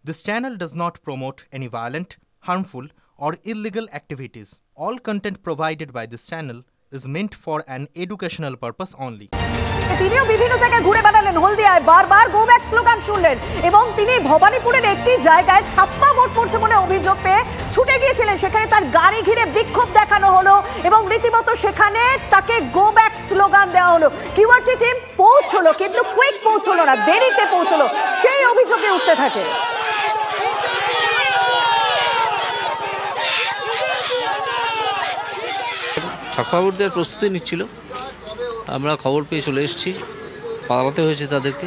This channel does not promote any violent, harmful, or illegal activities. All content provided by this channel is meant for an educational purpose only. তিনিও বিভিন্ন জায়গায় ঘুরে বেড়ালেন, হলদিয়ায় বারবার go back slogan শুনলেন এবং তিনি ভবানীপুরের একটি জায়গায় ছাপ্পা ভোট পড়ছে বলে অভিযোগ পেয়ে ছুটে গিয়েছিলেন। সেখানে তার গাড়ি ঘিরে বিক্ষোভ দেখানো হলো এবং রীতিমতো সেখানে তাকে গো ব্যাক স্লোগান দেওয়া হলো। কিউআরটি টিম পৌঁছলো কিন্তু কুইক পৌঁছলো না, দেরিতে পৌঁছলো, সেই অভিযোগে উঠতে থাকে। ছাপ্পা ভোট দেওয়ার প্রস্তুতি নিচ্ছিল, আমরা খবর পেয়ে চলে এসেছি। পালাতে হয়েছে তাদেরকে,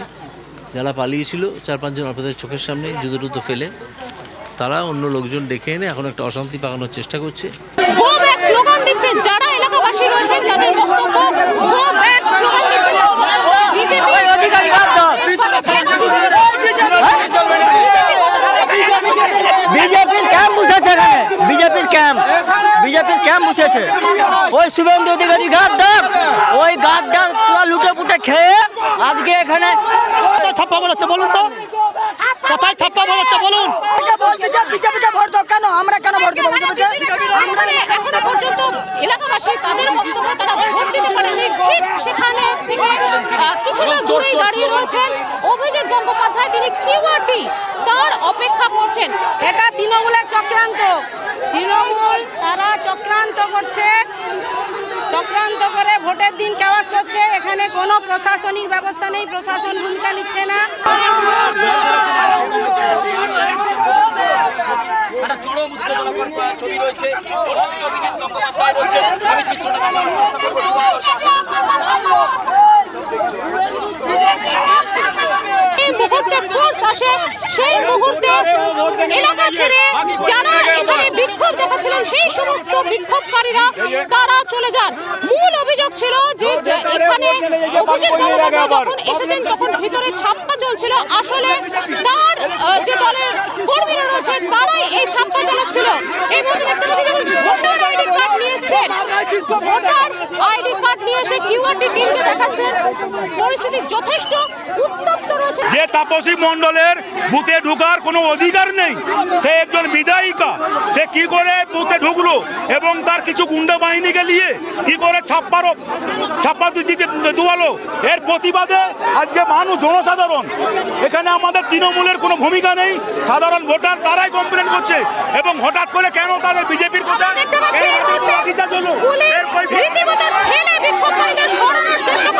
যারা পালিয়েছিল 4-5 জন আপনাদের চোখের সামনে জুতো টুতো ফেলে, তারা অন্য লোকজন ডেকে এনে এখন একটা অশান্তি পাকানোর চেষ্টা করছে। গো ব্যাক স্লোগান দিচ্ছে যারা এলাকাবাসী রয়েছেন, তাদের বক্তব্য গো ব্যাক স্লোগান দিচ্ছেন। বিজেপির ক্যাম্প বসেছে, বিজেপির ক্যাম্প বসেছে। ওই শুভেন্দু অধিকারী গাদ্দার, ওই গাদ্দার পুরো লুটে পুটে খেয়ে আজকে এখানে ছাপ্পা বলেছে। বলুন তো কোথায় ছাপ্পা বলেছে বলুন। বলতে চাই বিজেপিকে ভোট দাও, কেন আমরা কেন ভোট দেবো বিজেপিকে? এখনো পর্যন্ত এলাকাবাসী তাদের বক্তব্য তারা ভোট দিতে পারেনি। ঠিক সেখানে থেকে কিছুটা দূরেই দাঁড়িয়ে রয়েছেন অভিজিৎ গঙ্গোপাধ্যায়, তিনি কিউআরটি তার অপেক্ষা করছেন। এটা তৃণমূলের চক্রান্ত, তৃণমূল তারা চক্রান্ত করছে, চক্রান্ত করে ভোটের দিন কেওয়াস করছে। এখানে কোনো প্রশাসনিক ব্যবস্থা নেই, প্রশাসন ভূমিকা নিচ্ছে না। মুহূর্তে ফোর্স আসে, সেই মুহূর্তে এলাকা ছেড়ে যারা এখানে বিক্ষোভ দেখাচ্ছিলেন সেই সমস্ত বিক্ষোভকারীরা তারা চলে যান। মূল অভিযোগ ছিল যে এখানে অভিজিৎ গঙ্গোপাধ্যায় যখন এসেছেন তখন ভিতরে ছাপ্পা চলছিল। আসলে তার যে দলের কর্মীরা রয়েছে তারাই এই ছাপ্পা চালাচ্ছিল। এই মুহূর্তে দেখতে পাচ্ছি যেমন ভোটার আইডি কার্ড নিয়ে এসছেন, ভোটার আইডি কার্ড নিয়ে এসে কিউআরটি টিমকে দেখাচ্ছেন। পরিস্থিতি যথেষ্ট উত্তপ্ত রয়েছে। যে তাপসী মণ্ডলের বুথে ঢোকার কোনো অধিকার নেই, সে একজন বিধায়িকা, সে কি করে বুথে ঢুকলো এবং তার কিছু গুন্ডা বাহিনীকে নিয়ে কি করে ছাপ্পা দিতে দুয়ালো। এর প্রতিবাদে আজকে মানুষ, জনসাধারণ, এখানে আমাদের তৃণমূলের কোনো ভূমিকা নেই, সাধারণ ভোটার তারাই কমপ্লেন করছে এবং হঠাৎ করে কেন তাদের বিজেপির কথা রীতিমতো ঠেলে বিক্ষোভকারীদের সরানোর চেষ্টা